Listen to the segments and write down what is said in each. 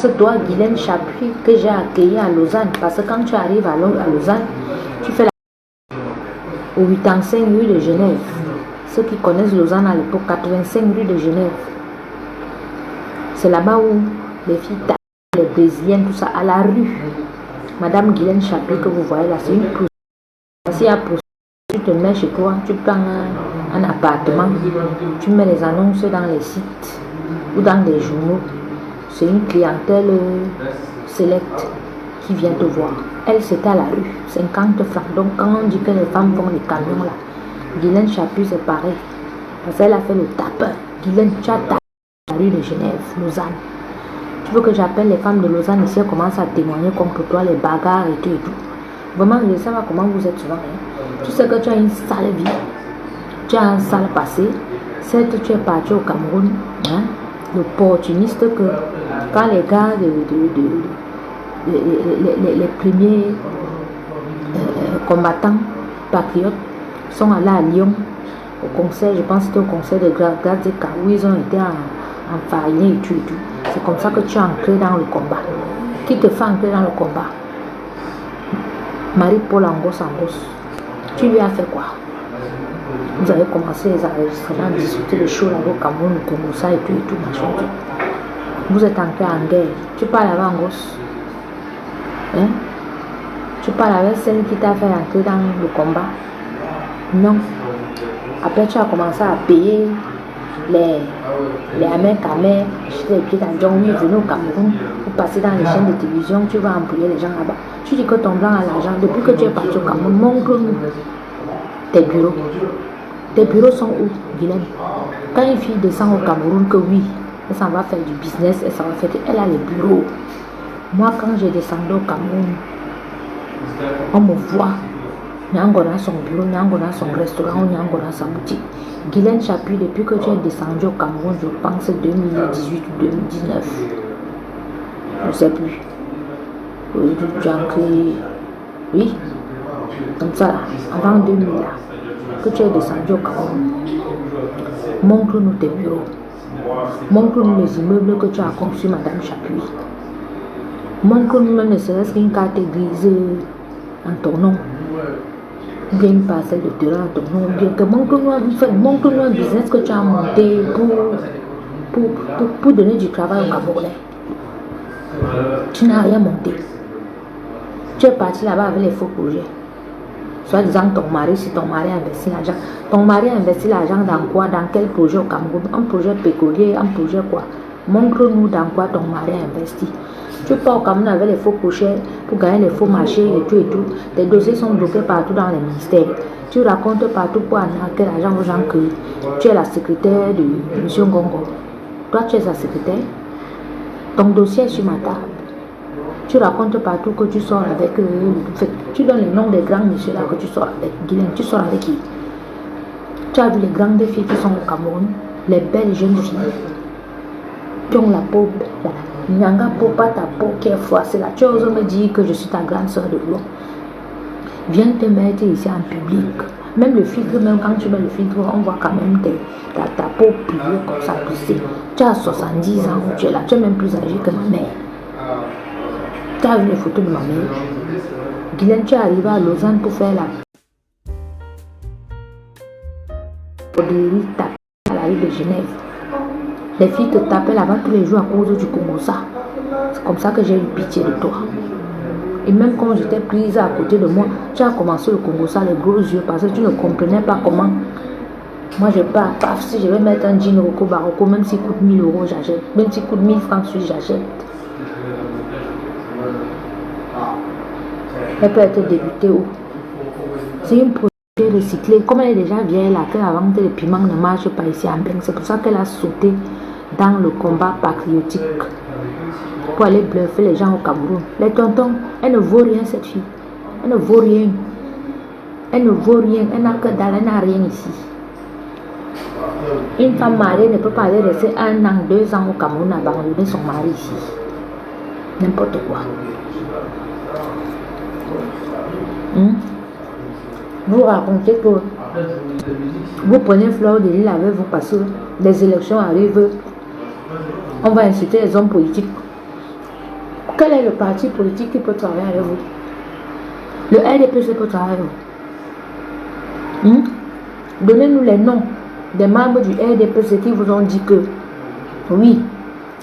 C'est toi, Guylaine Chapuis, que j'ai accueilli à Lausanne. Parce que quand tu arrives à Lausanne, tu fais au 85 rue de Genève. Ceux qui connaissent Lausanne à l'époque, 85 rue de Genève. C'est là-bas où les filles tapent, les brésiliennes, tout ça, à la rue. Madame Guylaine Chapuis que vous voyez là, c'est une prostituée. Si tu te mets chez toi, tu prends un appartement, tu mets les annonces dans les sites ou dans des journaux. C'est une clientèle sélecte qui vient te voir. Elle, c'était à la rue, 50 francs. Donc, quand on dit que les femmes font les camions là, Guylaine Chapuis, c'est pareil. Parce qu'elle a fait le tapeur. Guylaine, tu as tapé la rue de Genève, Lausanne. Tu veux que j'appelle les femmes de Lausanne ici, elles commencent à témoigner contre toi, les bagarres et tout et tout. Vraiment, je ne sais pas comment vous êtes souvent. Tu sais que tu as une sale vie, tu as un sale passé. Certes, tu es parti au Cameroun, l'opportuniste que quand les gars, les premiers combattants patriotes sont allés à Lyon au concert, je pense que c'était au concert de Gazeka, où ils ont été enfarinés et tout et tout. C'est comme ça que tu es ancré dans le combat. Qui te fait entrer dans le combat? Marie-Paul Angos. Tu lui as fait quoi? Vous avez commencé les enregistrements, discuter le show là au Cameroun, le Congo, ça et tout, machin, tout. Vous êtes entré en guerre. Tu parles avec Angos. Hein? Tu parles avec celle qui t'a fait entrer dans le combat. Non. Après, tu as commencé à payer les Américains, acheter les pieds dans John, venir au Cameroun, pour passer dans les chaînes de télévision, tu vas employer les gens là-bas. Tu dis que ton blanc a l'argent. Depuis que tu es parti au Cameroun, montre-nous tes bureaux. Tes bureaux sont où, Guylaine? Quand une fille descend au Cameroun, que oui, elle s'en va faire du business, elle a les bureaux. Moi, quand j'ai descendu au Cameroun, on me voit. Nyango a son bureau, Nyango a son restaurant, Nyango a sa boutique. Guylaine Chapuis, depuis que tu es descendu au Cameroun, je pense 2018 ou 2019. Je ne sais plus. Tu as créé. Oui. Comme ça, là, avant 2000, là, que tu es descendu au Cameroun. Montre-nous tes bureaux. Montre-nous les immeubles que tu as conçus, Madame Chapuis. Montre-nous même ne serait-ce qu'une carte grise en ton nom. Ou bien une parcelle de terrain en ton nom. Ou bien que montre-nous un business que tu as monté pour donner du travail au Camerounais. Tu n'as rien monté. Tu es parti là-bas avec les faux projets. Soit disant ton mari, si ton mari a investi l'argent. Ton mari a investi l'argent dans quoi? Dans quel projet au Cameroun? Un projet pétrolier, un projet quoi? Montre-nous dans quoi ton mari a investi. Tu pars au Cameroun avec les faux projets pour gagner les faux marchés et tout et tout. Tes dossiers sont bloqués partout dans les ministères. Tu racontes partout pour arnaquer l'argent aux gens que tu es la secrétaire de M. Gongo. Toi, tu es sa secrétaire. Ton dossier est sur ma table. Tu racontes partout que tu sors avec tu donnes les noms des grands messieurs là que tu sors avec. Guylaine, tu sors avec qui? Tu as vu les grandes filles qui sont au Cameroun, les belles jeunes filles qui ont la peau, Nyanga peau, pas ta peau qui est froissée là. Tu oses me dire que je suis ta grande soeur de l'eau. Viens te mettre ici en public. Même le filtre, même quand tu mets le filtre, on voit quand même ta peau pliée comme ça, plissée. Tu as 70 ans où tu es là, tu es même plus âgé que ma mère. Tu as vu les photos de ma mère. Guylaine, tu es arrivé à Lausanne pour faire la broderie tapée à la rue de Genève. Les filles te tapaient là-bas tous les jours à cause du Congo. C'est comme ça que j'ai eu pitié de toi. Et même quand j'étais prise à côté de moi, tu as commencé le Congo, les gros yeux, parce que tu ne comprenais pas comment. Moi, je pars, paf, si je vais mettre un jean Rocco Barocco, même s'il coûte 1000 euros, j'achète. Même s'il coûte 1000 francs, j'achète. Elle peut être débutée où? C'est une produit recyclée. Comme elle est déjà vieille là, qu'elle a vendu les piments ne marche pas ici en Beng. C'est pour ça qu'elle a sauté dans le combat patriotique pour aller bluffer les gens au Cameroun. Les tontons, elle ne vaut rien cette fille. Elle ne vaut rien. Elle ne vaut rien. Elle n'a que dalle, elle n'a rien ici. Une femme mariée ne peut pas aller rester 1 an, 2 ans au Cameroun abandonner son mari ici. N'importe quoi. Vous racontez que vous prenez Fleur de Lille avec vous parce que les élections arrivent. On va insulter les hommes politiques. Quel est le parti politique qui peut travailler avec vous? Le RDPC peut travailler avec vous. Donnez-nous les noms des membres du RDPC qui vous ont dit que oui,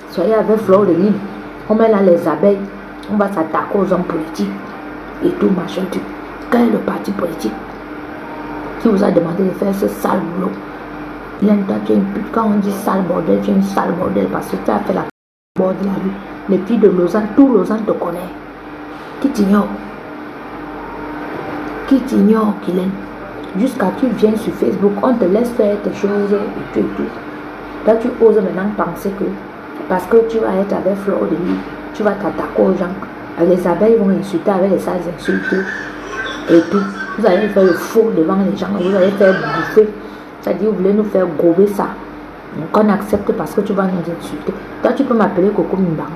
soyez avec Fleur de Lys, on met là les abeilles, on va s'attaquer aux hommes politiques et tout machin. Quel est le parti politique qui vous a demandé de faire ce sale boulot? Toi, tu es une pute. Quand on dit sale bordel, tu es une sale bordel parce que tu as fait la bord de la rue. Les filles de Lausanne, tout Lausanne te connaît. Qui t'ignore? Qui t'ignore, Guylaine? Jusqu'à tu viens sur Facebook, on te laisse faire tes choses et tout. Là, tu oses maintenant penser que parce que tu vas être avec Fleur de Lys, tu vas t'attaquer aux gens. Les abeilles vont insulter avec les sales insultes et tout. Vous allez faire le faux devant les gens, vous allez faire bouffer. C'est-à-dire, vous voulez nous faire gober ça. Donc, on accepte parce que tu vas nous insulter. Toi, tu peux m'appeler Coco Mimbang.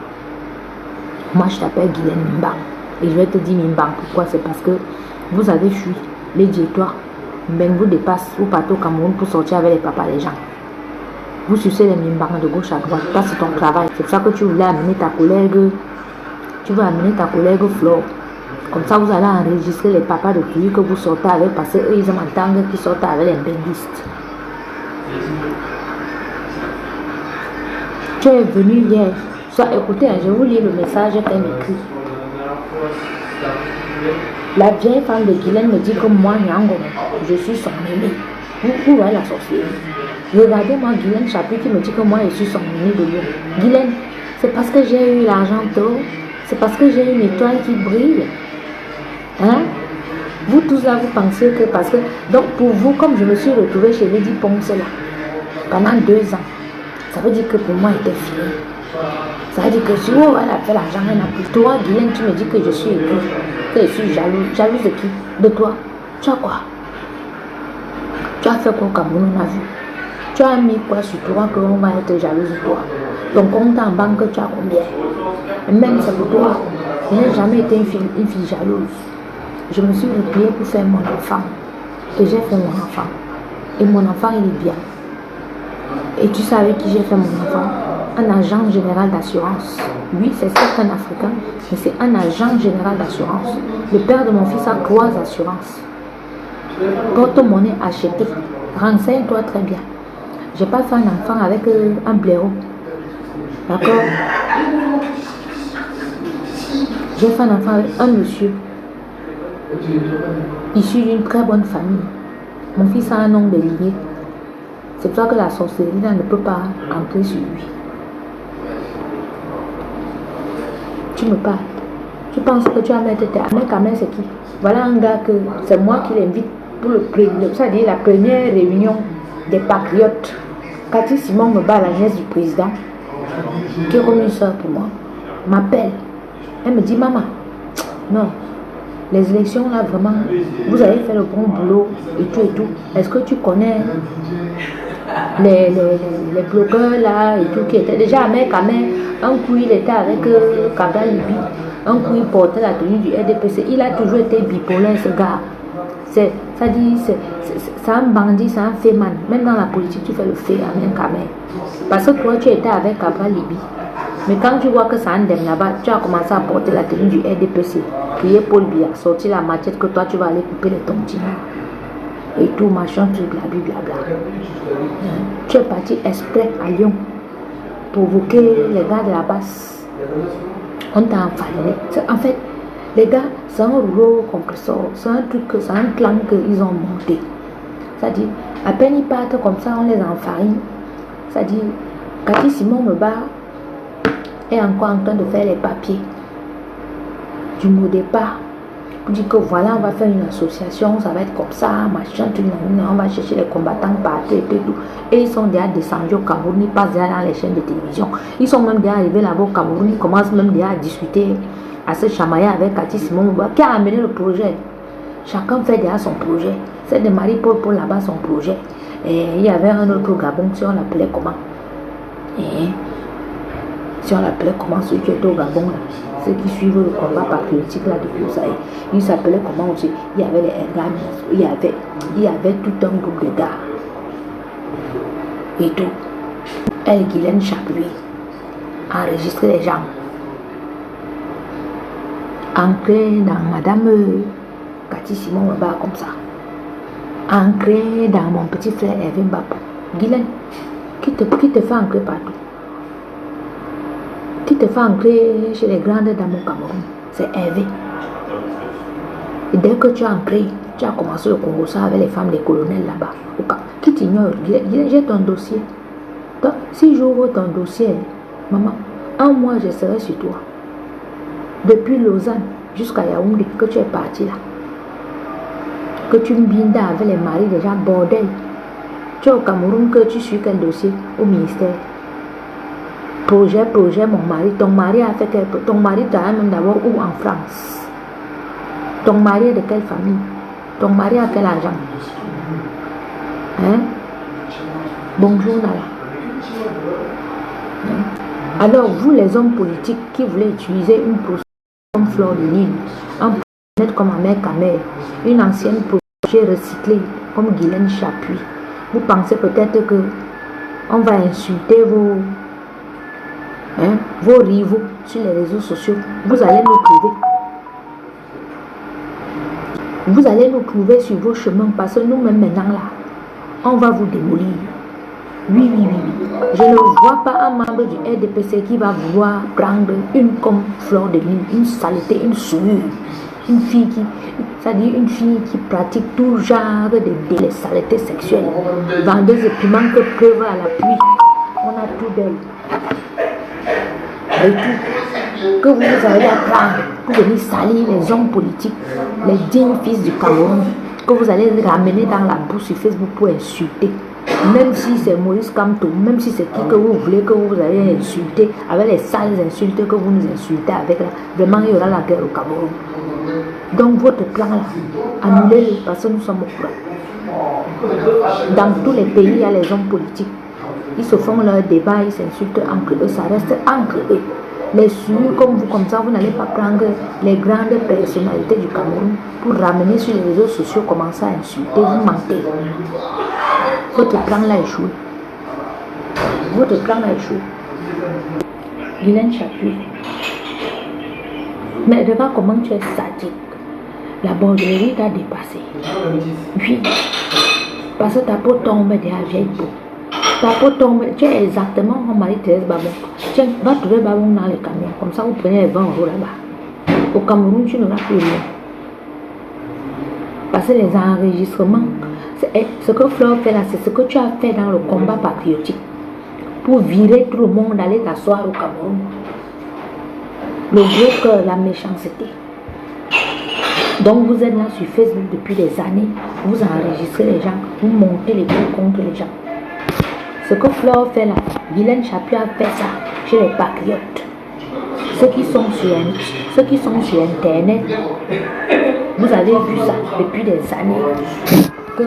Moi, je t'appelle Guylaine Mimbang. Et je vais te dire Mimbang. Pourquoi? C'est parce que vous avez fui. Les et toi, ben vous dépasse, vous partez au Cameroun pour sortir avec les papas des gens. Vous sucez les Mimbang de gauche à droite. Ça, c'est ton travail. C'est pour ça que tu voulais amener ta collègue. Tu veux amener ta collègue Flo. Comme ça, vous allez enregistrer les papas de pluie que vous sortez avec parce qu'eux, ils entendent qu'ils sortent avec les benguistes. Tu es venu hier. Soit écoutez, je vous lis le message qu'elle m'écrit. La vieille femme de Guylaine me dit que moi, Nyango, je suis son aîné. Où est la sorcière? Regardez-moi Guylaine Chapuis qui me dit que moi, je suis son aîné de l'eau. Guylaine, c'est parce que j'ai eu l'argent d'eau. C'est parce que j'ai une étoile qui brille. Hein? Vous tous là, vous pensez que parce que... Donc pour vous, comme je me suis retrouvée chez Lady Ponce là, pendant 2 ans, ça veut dire que pour moi, il était fini. Ça veut dire que si elle a fait l'argent, elle n'a plus. Toi, Guylaine, tu me dis que je suis égoïste, que je suis jalouse. Jalouse de qui? De toi. Tu as quoi? Tu as fait quoi au Cameroun, on a vu? Tu as mis quoi sur toi qu'on va être jalouse de toi? Ton compte en banque, tu as combien? Et même c'est pour toi. Je n'ai jamais été une fille jalouse. Je me suis repliée pour faire mon enfant. Et j'ai fait mon enfant. Et mon enfant, il est bien. Et tu savais qui j'ai fait mon enfant? Un agent général d'assurance. Oui, c'est certes un Africain, mais c'est un agent général d'assurance. Le père de mon fils a 3 assurances. Porte-monnaie acheté. Renseigne-toi très bien. Je n'ai pas fait un enfant avec un blaireau. D'accord? J'ai fait un enfant avec un monsieur issu d'une très bonne famille. Mon fils a un nom de lignée. C'est pour ça que la sorcellerie ne peut pas entrer sur lui. Tu me parles. Tu penses que tu vas mettre tes amis. Kamel, c'est qui? Voilà un gars que c'est moi qui l'invite pour le premier, c'est-à-dire la première réunion des patriotes. Cathy Simon me bat, la nièce du président, qui est comme une soeur pour moi, m'appelle. Elle me dit, maman, non, les élections là, vraiment, vous avez fait le bon boulot et tout. Est-ce que tu connais les blogueurs là et tout qui étaient déjà avec Kamel? Un coup il était avec Kabla Libi, un coup il portait la tenue du RDPC. Il a toujours été bipolaire ce gars. C'est un bandit, c'est un féman. Même dans la politique, tu fais le fait avec Kamel. Parce que toi, tu étais avec Kabla Libi. Mais quand tu vois que ça endème là-bas, tu as commencé à porter la tenue du RDPC, crier Paul Biya, sortir la machette que toi tu vas aller couper les tontines. Et tout, machin, truc, blablabla. Tu es parti exprès à Lyon, provoquer les gars de la basse. On t'a enfalé. En fait, les gars, c'est un rouleau compresseur, c'est un truc, c'est un clan qu'ils ont monté. C'est-à-dire, à peine ils partent comme ça, on les enfarine. C'est-à-dire, Cathy Simon me bat. Est encore en train de faire les papiers du mot départ pour dire que voilà, on va faire une association, ça va être comme ça, machin, on va chercher les combattants partout et tout. Et ils sont déjà descendus au Cameroun, ils passent déjà dans les chaînes de télévision. Ils sont même déjà arrivés là-bas au Cameroun, ils commencent même déjà à discuter, à se chamailler avec Cathy Simon qui a amené le projet. Chacun fait déjà son projet. C'est de Marie-Paul pour là-bas son projet. Et il y avait un autre au Gabon, si on l'appelait comment? Si on l'appelait comment, celui qui était au Gabon, là, ceux qui suivent le combat patriotique là de Koussaï, il s'appelait comment aussi? Il y avait les Ergan, il y avait tout un groupe de gars. Et tout. Elle, Guylaine Chapuis, enregistrer les gens. ancré dans Madame Cathy Simon là-bas comme ça. Ancré dans mon petit frère Hervé Mbapou. Guylaine, qui te fait ancrer partout? Qui te fait ancrer chez les grandes dames au Cameroun? C'est Hervé. Et dès que tu as ancré, tu as commencé le Congo ça avec les femmes des colonels là-bas. Qui t'ignore? J'ai ton dossier. Donc, si j'ouvre ton dossier, maman, un mois je serai sur toi. Depuis Lausanne jusqu'à Yaoundé, que tu es parti là. Que tu me bindes avec les maris des gens, bordel. Tu es au Cameroun, que tu suis quel dossier au ministère? Projet, mon mari. Ton mari a fait quel... Ton mari t'a même d'abord où en France? Ton mari est de quelle famille? Ton mari a quel argent? Hein? Bonjour Nala. Hein? Alors vous les hommes politiques qui voulaient utiliser une prostituée comme Fleur de Lille, un projet comme Amère Kamel, une ancienne prostituée recyclée comme Guylaine Chapuis, vous pensez peut-être que on va insulter vos rivaux sur les réseaux sociaux. Vous allez nous trouver. Vous allez nous trouver sur vos chemins parce que nous-mêmes maintenant là, on va vous démolir. Oui. Je ne vois pas un membre du RDPC qui va vouloir prendre une comme Fleur de Lille, une saleté, une souillure. Une fille qui pratique tout genre de saletés sexuelles. Vendeuse de piment que preuve à l'appui. On a tout d'elle. Et tout. Que vous allez apprendre pour venir salir les hommes politiques, les dignes fils du Cameroun, que vous allez ramener dans la bourse sur Facebook pour insulter. Même si c'est Maurice Kamto, même si c'est qui que vous voulez que vous allez insulter, avec les sales insultes que vous nous insultez avec là, vraiment il y aura la guerre au Cameroun. Donc votre plan là, annulez-le parce que nous sommes au courant. Dans tous les pays, il y a les hommes politiques. Ils se font leur débat, ils s'insultent entre eux, ça reste entre eux. Les sûrs comme vous, comme ça, vous n'allez pas prendre les grandes personnalités du Cameroun pour ramener sur les réseaux sociaux, commencer à insulter, vous mentez. Votre plan là échoué. Votre plan là échoué. Guylaine Chapuis. Mais regarde comment tu es sadique. La bordellerie t'a dépassé. Oui. Parce que ta peau tombe de la vieille peau. Ta peau tombe. Tu es exactement comme Marie-Thérèse Babon. Tiens, va trouver Babon dans les camions. Comme ça, vous prenez les 20 € là-bas. Au Cameroun, tu n'auras plus rien. Parce que les enregistrements, ce que Fleur fait là, c'est ce que tu as fait dans le combat patriotique. Pour virer tout le monde, aller t'asseoir au Cameroun. Le gros cœur, la méchanceté. Donc vous êtes là sur Facebook depuis des années, vous enregistrez les gens, vous montez les coups contre les gens. Ce que Fleur fait là, Guylaine Chapuis a fait ça chez les patriotes. Ceux qui sont sur Internet, vous avez vu ça depuis des années, que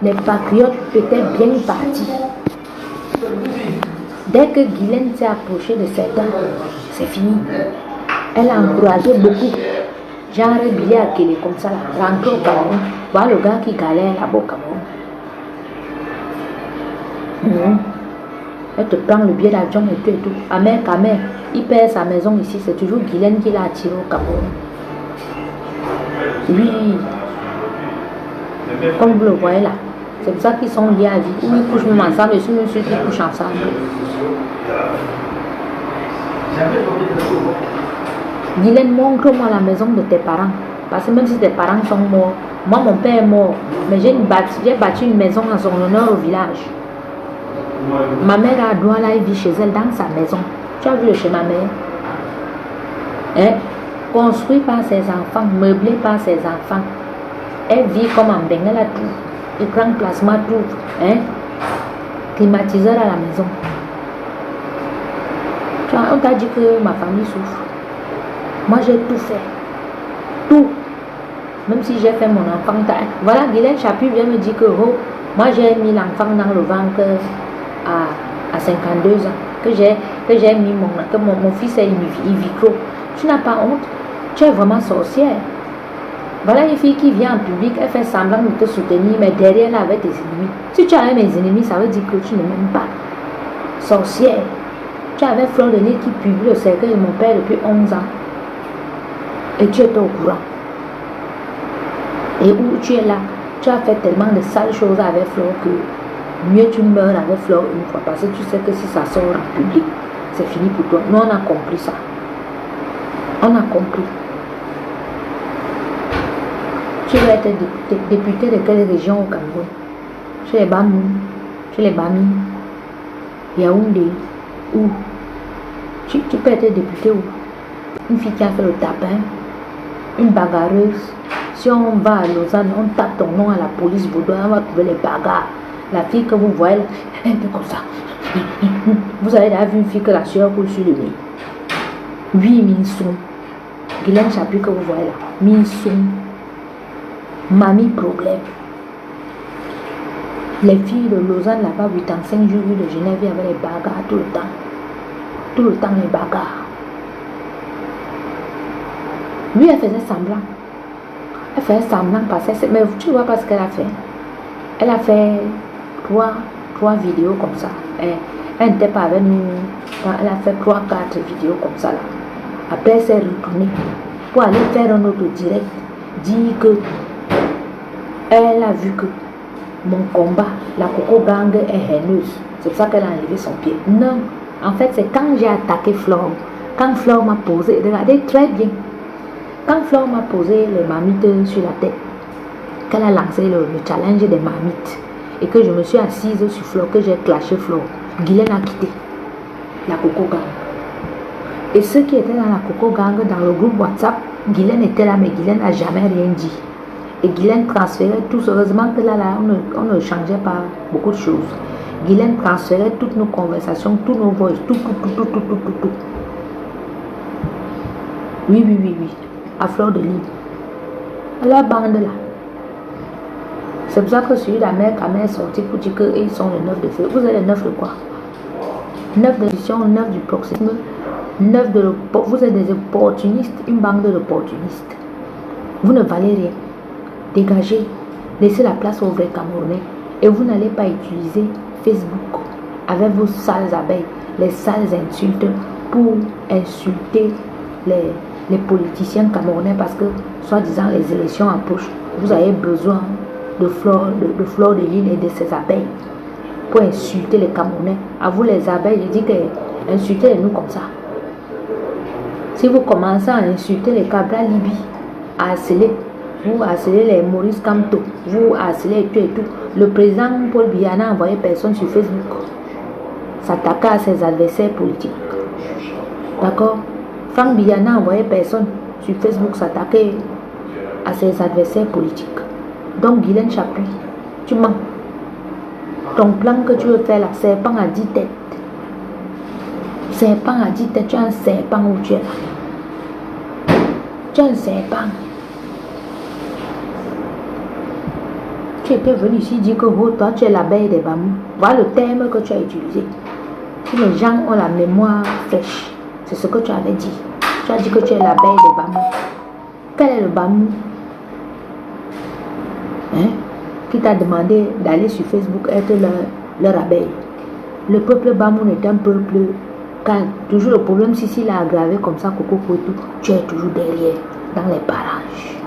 les patriotes étaient bien partis. Dès que Guylaine s'est approchée de certains, c'est fini. Elle a encouragé beaucoup. Genre billet à Kélé comme ça, rentrer au Cameroun. Voir le gars qui galère là-bas au Cameroun. Elle te prend le billet d'avion et tout. Amère Kamel, il perd sa maison ici. C'est toujours Guylaine qui l'a attiré au Cameroun. Oui. Comme vous le voyez là. C'est pour ça qu'ils sont liés à vie. Ou ils couchent même ensemble et même ceux qui couchent ensemble. Guylaine, montre-moi la maison de tes parents. Parce que même si tes parents sont morts, moi mon père est mort, mais j'ai bâti une maison en son honneur au village. Ma mère a droit là, elle vit chez elle dans sa maison. Tu as vu le chez ma mère? Hein? Construit par ses enfants, meublé par ses enfants. Elle vit comme en Bengale à tout. Écran plasma tout. Hein? Climatiseur à la maison. On t'a dit que ma famille souffre. Moi j'ai tout fait. Tout. Même si j'ai fait mon enfant. Voilà, Guylaine Chapuis vient me dire que moi j'ai mis l'enfant dans le ventre à 52 ans. Que j'ai mis mon fils est in vitro. Tu n'as pas honte. Tu es vraiment sorcière. Voilà une fille qui vient en public, elle fait semblant de te soutenir, mais derrière elle avec tes ennemis. Si tu as mes ennemis, ça veut dire que tu ne m'aimes pas. Sorcière. Tu avais Fleur de Lille qui publie le cercueil de mon père depuis 11 ans. Et tu étais au courant. Et où tu es là, tu as fait tellement de sales choses avec Flore que mieux tu meurs avec Flore une fois. Parce que tu sais que si ça sort en public, c'est fini pour toi. Nous, on a compris ça. On a compris. Tu vas être député de quelle région au Cameroun? Chez les Bamou, chez les Bami, Yaoundé, où? Tu peux être député où? Une fille qui a fait le tapin, une bagarreuse. Si on va à Lausanne, on tape ton nom à la police vaudoise, on va trouver les bagarres. La fille que vous voyez, elle est un peu comme ça. Vous avez déjà vu une fille que la sueur coule sur le nez. Oui, Minsoum. Guylaine Chapuis que vous voyez là. Minsoum. Mamie problème. Les filles de Lausanne là-bas, 85 jours de Genève, il y avait les bagarres tout le temps. Tout le temps les bagarres. Lui, elle faisait semblant. Elle faisait semblant passer. Mais tu vois pas ce qu'elle a fait. Elle a fait trois vidéos comme ça. Elle n'était pas avec nous. Elle a fait 3-4 vidéos comme ça là. Après, elle s'est retournée pour aller faire un autre direct. Dire que elle a vu que mon combat, la Coco Gang est haineuse. C'est pour ça qu'elle a enlevé son pied. Non. En fait, c'est quand j'ai attaqué Flore. Quand Flore m'a posé, regardez très bien. Quand Flore m'a posé les marmites sur la tête, qu'elle a lancé le challenge des marmites, et que je me suis assise sur Flore, que j'ai clashé Flore, Guylaine a quitté la Coco Gang. Et ceux qui étaient dans la Coco Gang, dans le groupe WhatsApp, Guylaine était là, mais Guylaine n'a jamais rien dit. Et Guylaine transférait tout. Heureusement que là, on ne changeait pas beaucoup de choses. Guylaine transférait toutes nos conversations, tous nos voix, tout. Oui. À fleur de lys. La bande là. C'est pour ça que celui de la mère Kamel est sorti pour dire qu'ils sont le 9 de février. Vous êtes le 9 de quoi? 9 de l'édition, 9 du proxénisme, 9 de vous êtes des opportunistes, une bande d'opportunistes. Vous ne valez rien. Dégagez, laissez la place aux vrais Camerounais. Et vous n'allez pas utiliser Facebook avec vos sales abeilles, les sales insultes pour insulter les politiciens camerounais parce que, soi-disant, les élections approchent. Vous avez besoin de fleurs de lys et de ces abeilles pour insulter les Camerounais. À vous les abeilles, je dis que insultez-nous comme ça. Si vous commencez à insulter les Cabral Libye, à harceler, vous harcelez les Maurice Kamto, vous harcelez tout et tout. Le président Paul Biya n'a envoyé personne sur Facebook s'attaquer à ses adversaires politiques. D'accord? Franck Biya n'a envoyé personne sur Facebook s'attaquer à ses adversaires politiques. Donc Guylaine Chapuis, tu mens. Ton plan que tu veux faire là, serpent à 10 têtes. Serpent à 10 têtes, tu as un serpent où tu es là. Tu as un serpent. Tu étais venu ici dire que oh, toi tu es l'abeille des Bamou. Voilà le terme que tu as utilisé. Si les gens ont la mémoire fraîche, c'est ce que tu avais dit. Tu as dit que tu es l'abeille des Bamou. Quel est le Bamou? Hein? Qui t'a demandé d'aller sur Facebook être leur abeille. Le peuple Bamou est un peuple calme. Toujours le problème, si il a aggravé comme ça, Coco Kouetou, tu es toujours derrière, dans les parages.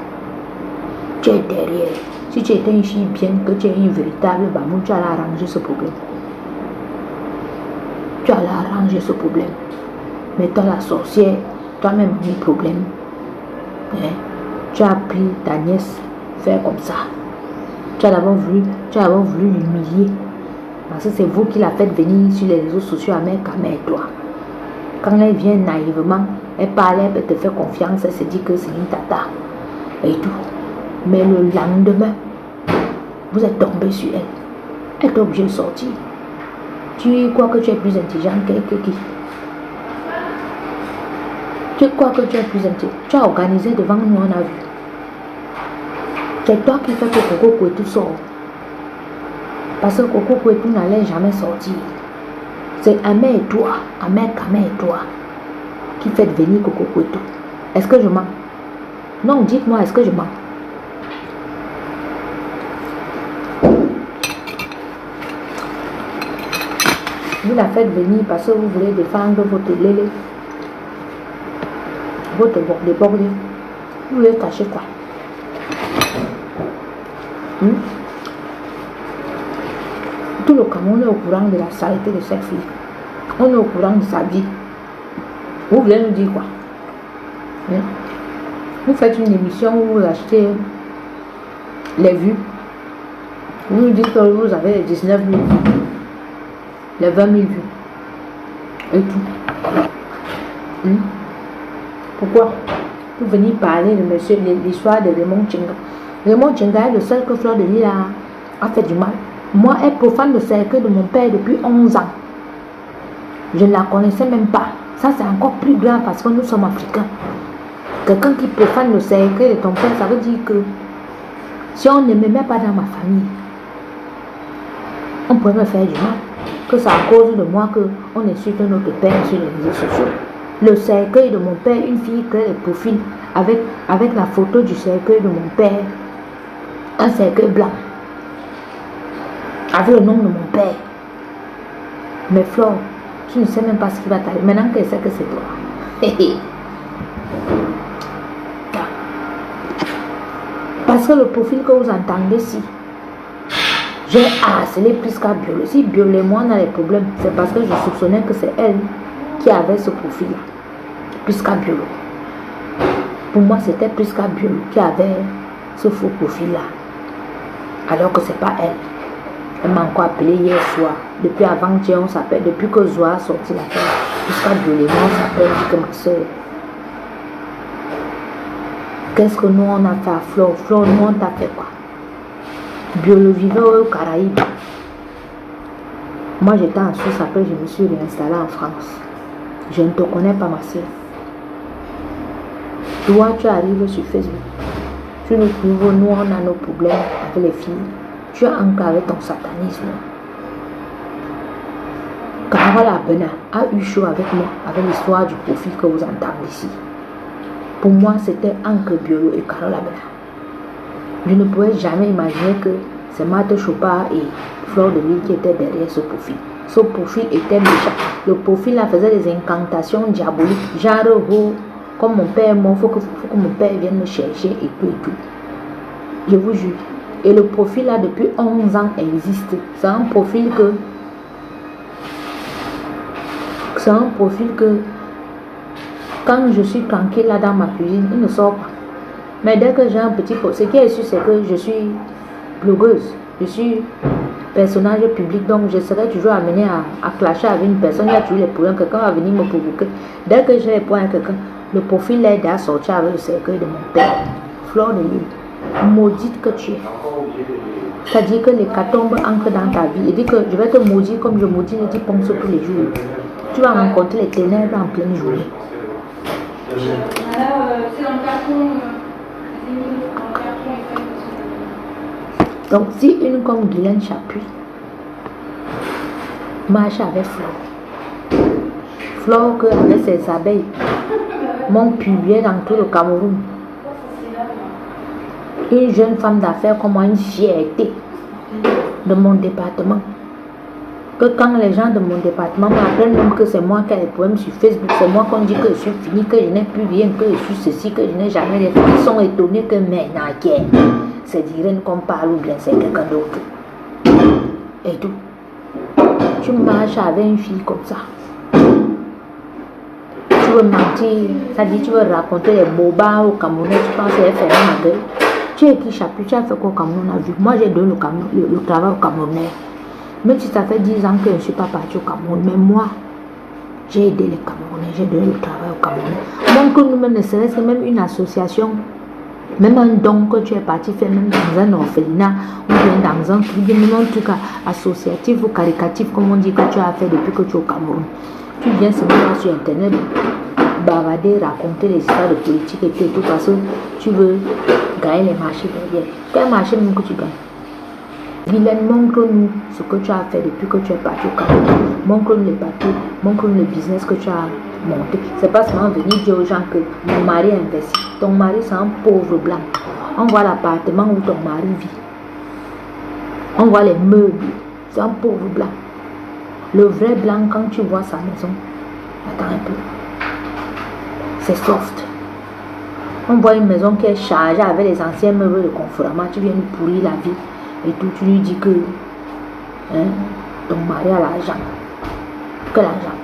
Tu es derrière. Si tu étais une fille bien, que tu es une véritable Bamou, tu allais arranger ce problème. Tu allais arranger ce problème. Mais toi, la sorcière, toi-même, a eu problème. Hein? Tu as pris ta nièce, faire comme ça. Tu as d'abord voulu l'humilier. Parce que c'est vous qui la faites venir sur les réseaux sociaux à Kamel, toi. Quand elle vient naïvement, elle parle, elle peut te faire confiance, elle se dit que c'est une tata. Et tout. Mais le lendemain, vous êtes tombé sur elle. Elle est obligée de sortir. Tu crois que tu es plus intelligent que qui? Tu crois que tu es plus intelligent? Tu as organisé devant nous, on a vu. C'est toi qui fais que Coco Kouetou sort. Parce que Coco Kouetou n'allait jamais sortir. C'est Amé et toi, Amé Kamel et toi, qui faites venir Coco Kouetou. Est-ce que je mens? Non, dites-moi, est-ce que je mens? Vous la faites venir parce que vous voulez défendre votre lélé, votre débordé. Vous voulez cacher quoi? Tout le Cameroun est au courant de la saleté de cette fille. On est au courant de sa vie. Vous voulez nous dire quoi? Vous faites une émission où vous achetez les vues. Vous nous dites que vous avez les 19 000 vues, les 20 000 vues et tout. Pourquoi? Vous venez parler de monsieur, l'histoire de Raymond Tchenga. Raymond Tchenga est le seul que Fleur de Lys a fait du mal. Moi, elle profane le cercueil de mon père depuis 11 ans. Je ne la connaissais même pas. Ça, c'est encore plus grave parce que nous sommes africains. Quelqu'un qui profane le cercueil de ton père, ça veut dire que si on ne m'aimait pas dans ma famille, on pourrait me faire du mal. Que c'est à cause de moi qu'on insulte notre père sur les réseaux sociaux. Le cercueil de mon père, une fille crée le profil avec la photo du cercueil de mon père. Un cercueil blanc. Avec le nom de mon père. Mais Flore, tu ne sais même pas ce qui va t'arriver. Maintenant qu'elle sait que c'est toi. Parce que le profil que vous entendez ici, j'ai harcelé Prisca Biolo. Si Biolo et moi on a des problèmes, c'est parce que je soupçonnais que c'est elle qui avait ce profil-là. Prisca Biolo. Pour moi, c'était Prisca Biolo qui avait ce faux profil-là. Alors que c'est pas elle. Elle m'a encore appelé hier soir. Depuis avant-hier, on s'appelle. Depuis que Zoa a sorti la fête, Prisca Biolo, on s'appelle, dit que ma soeur. Qu'est-ce que nous on a fait à Flore? Flore, nous on t'a fait quoi? Biolo vivait aux Caraïbes. Moi j'étais en Suisse, après je me suis réinstallée en France. Je ne te connais pas, ma soeur. Toi, tu arrives sur Facebook. Tu nous trouves, nous on a nos problèmes avec les filles. Tu as encore avec ton satanisme. Carole Abena a eu chaud avec moi, avec l'histoire du profil que vous entendez ici. Pour moi, c'était Anke Biolo et Carole Abena. Je ne pouvais jamais imaginer que c'est Marthe Chopard et Fleur de Lys qui étaient derrière ce profil. Ce profil était méchant. Le profil là faisait des incantations diaboliques. Genre, oh, comme mon père est mort, il faut que mon père vienne me chercher et tout et tout. Je vous jure. Et le profil là, depuis 11 ans, existe. C'est un profil que... Quand je suis tranquille là dans ma cuisine, il ne sort pas. Mais dès que j'ai un petit peu, ce qui est sûr, c'est que je suis blogueuse, je suis personnage public, donc je serai toujours amenée à clasher avec une personne. Il y a toujours les problèmes, quelqu'un va venir me provoquer. Dès que j'ai les points avec quelqu'un, le profil l'aide à sortir avec le cercueil de mon père. Fleur de Lys, maudite que tu es. C'est-à-dire que l'hécatombe ancre dans ta vie. Il dit que je vais te maudire comme je maudis les 10 ponces tous les jours. Tu vas rencontrer les ténèbres en pleine journée. C'est dans le carton. Donc, si une comme Guylaine Chapuis marche avec Flore, Flore que avec ses abeilles m'ont publié dans tout le Cameroun, une jeune femme d'affaires comme moi, une fierté de mon département, que quand les gens de mon département m'apprennent même que c'est moi qui ai les problèmes sur Facebook, c'est moi qu'on dit que je suis fini, que je n'ai plus rien, que je suis ceci, que je n'ai jamais les filles, ils sont étonnés que maintenant, c'est d'Irène qu'on parle ou bien c'est quelqu'un d'autre. Et tout. Tu marches avec une fille comme ça. Tu veux mentir, ça dit tu veux raconter les bobards au Camerounais, tu penses qu'elle fait ma gueule. Tu es qui Chapuis, tu as fait quoi au Cameroun a vu. Moi j'ai donné le travail au Camerounais. Même si ça fait 10 ans que je ne suis pas parti au Cameroun, mais moi, j'ai aidé les Camerounais, j'ai donné le travail au Camerounais. Donc nous-mêmes, ne serait-ce que même une association, même un don que tu es parti faire, même dans un orphelinat, ou bien dans un truc, même un truc associatif ou caricatif, comme on dit que tu as fait depuis que tu es au Cameroun. Tu viens se mettre sur Internet, bavader, raconter les histoires de politique et tout, parce que tu veux gagner les marchés derrière. Quel marché même que tu gagnes? Guylaine, montre-nous ce que tu as fait depuis que tu es parti au Cameroun. Montre-nous les papiers, montre-nous le business que tu as monté. C'est pas seulement venir dire aux gens que mon mari a investi. Ton mari, c'est un pauvre blanc. On voit l'appartement où ton mari vit. On voit les meubles. C'est un pauvre blanc. Le vrai blanc, quand tu vois sa maison, attends un peu. C'est soft. On voit une maison qui est chargée avec les anciens meubles de confinement. Tu viens lui pourrir la vie et tout. Tu lui dis que ton mari a l'argent. Que l'argent.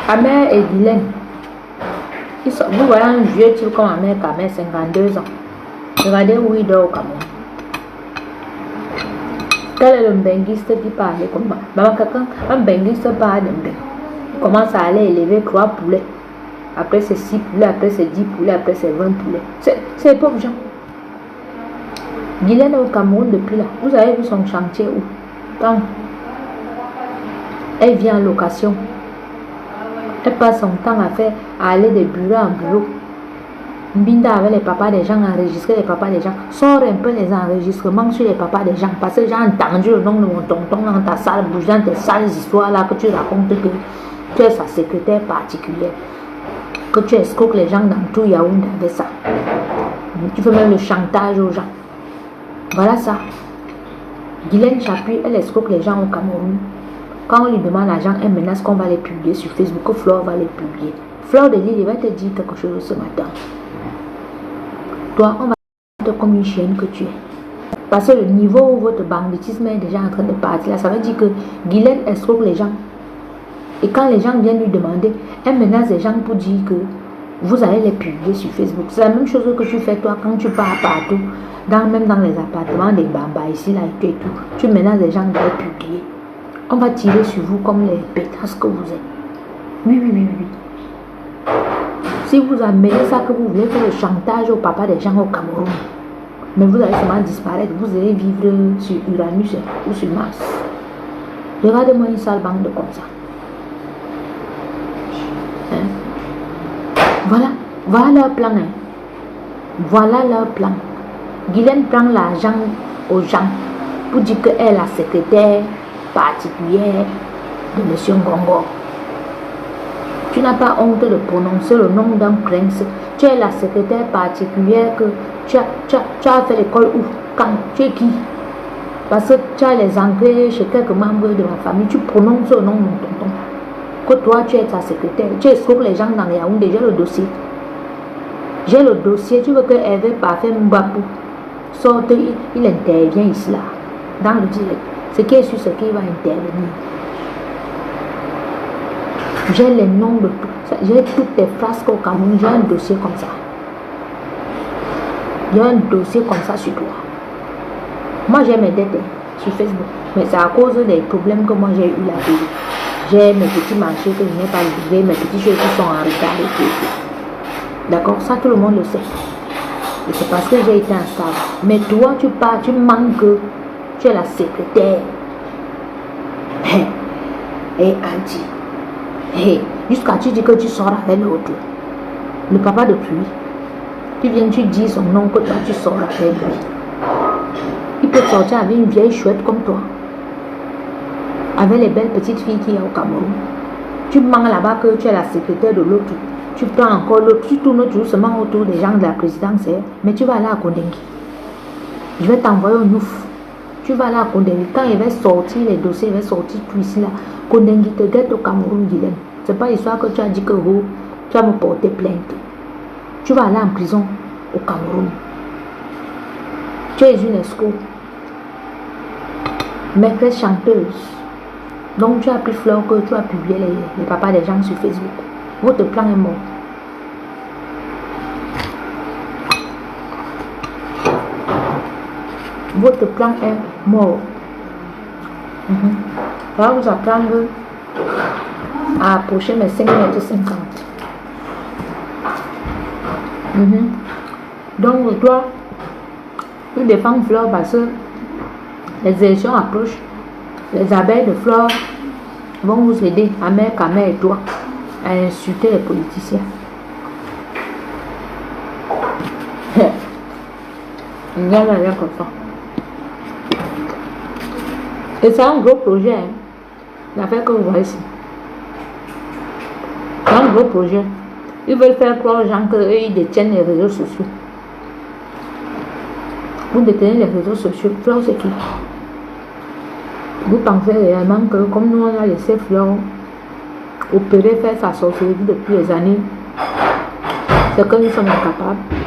Amère et Guylaine. Vous voyez un vieux type comme Amère Kamer, 52 ans. Regardez où il dort au Cameroun. Quel est le benguiste qui parle comme ça? Un benguiste parle d'un ben. Il commence à aller élever 3 poulets. Après c'est 6 poulets, après c'est 10 poulets, après c'est 20 poulets. C'est les pauvres gens. Guylaine est au Cameroun depuis là. Vous avez vu son chantier où? Quand elle vient en location. Elle passe son temps à aller de bureau en bureau. Mbinda avec les papas des gens, enregistrer les papas des gens. Sors un peu les enregistrements sur les papas des gens. Parce que j'ai entendu le nom de mon tonton dans ta salle, bougeant tes sales histoires là que tu racontes que tu es sa secrétaire particulière. Que tu escroques les gens dans tout Yaoundé avec ça. Tu fais même le chantage aux gens. Voilà ça. Guylaine Chapuis, elle escroque les gens au Cameroun. Quand on lui demande l'argent, elle menace qu'on va les publier sur Facebook, que Flore va les publier. Fleur de Lille, il va te dire quelque chose ce matin. Toi, on va te comme une chienne que tu es. Parce que le niveau où votre banditisme est déjà en train de partir, là, ça veut dire que Guylaine escroque les gens. Et quand les gens viennent lui demander, elle menace les gens pour dire que vous allez les publier sur Facebook. C'est la même chose que tu fais toi quand tu pars partout, même dans les appartements des bambas ici, là et tout. Tu menaces les gens de les publier. On va tirer sur vous comme les pétasses que vous êtes. Oui. Si vous amenez ça que vous voulez faire le chantage au papa des gens au Cameroun, mais vous allez seulement disparaître, vous allez vivre sur Uranus ou sur Mars. Regardez-moi une sale bande de comme ça. Voilà leur plan. Voilà leur plan. Guylaine prend l'argent aux gens pour dire qu'elle est la secrétaire particulière de M. Ngongo. Tu n'as pas honte de prononcer le nom d'un prince. Tu es la secrétaire particulière que tu as fait l'école où? Quand? Tu es qui? Parce que tu as les entrées chez quelques membres de ma famille. Tu prononces le nom de mon tonton. Que toi, tu es sa secrétaire. Tu escroques les gens dans les Yaoundé. J'ai le dossier. J'ai le dossier. Tu veux que Hervé Parfait Mbapou sorte, il intervient ici, là, dans le direct. Ce qui est sûr, c'est qu'il va intervenir. J'ai les noms de tout. J'ai toutes les phrases au Cameroun. J'ai un dossier comme ça. J'ai un dossier comme ça sur toi. Moi, j'ai mes dettes sur Facebook. Mais c'est à cause des problèmes que moi j'ai eu la vie. J'ai mes petits marchés que je n'ai pas livrés, mes petits choses qui sont en retard et tout. D'accord? Ça, tout le monde le sait. Et c'est parce que j'ai été instable. Mais toi, tu pars, tu manques. Tu es la secrétaire. Et Andy. Jusqu'à tu dis que tu sors avec l'autre. Le papa de pluie. Tu viens, tu dis son nom que toi tu sors avec lui. Il peut sortir avec une vieille chouette comme toi. Avec les belles petites filles qu'il y a au Cameroun. Tu mens là-bas que tu es la secrétaire de l'autre. Tu prends encore l'autre. Tu tournes toujours seulement autour des gens de la présidence. Mais tu vas aller à Kondengi. Je vais t'envoyer un ouf. Tu vas aller à Kondengi. Quand il va sortir les dossiers, il va sortir tout ici là. Kondengi te guette au Cameroun, Guylaine. C'est pas l'histoire que tu as dit que tu vas me porter plainte. Tu vas aller en prison au Cameroun. Tu es une escroc. Maîtresse chanteuse. Donc tu as pris Flore que tu as publié les papas des gens sur Facebook. Votre plan est mort. Votre plan est mort. Ça va vous apprendre à approcher mes 5,50 m. Donc je dois défendre Flore parce que les élections approchent. Les abeilles de Flore vont vous aider, Amère Kamer et toi, à insulter les politiciens. Il n'y a rien comme ça. Et c'est un gros projet, l'affaire que vous voyez ici. C'est un gros projet. Ils veulent faire croire aux gens qu'ils détiennent les réseaux sociaux. Vous détenez les réseaux sociaux. Fleur, c'est qui? Vous pensez réellement que comme nous on a laissé Fleur opérer, faire sa sorcellerie depuis des années, c'est que nous sommes incapables.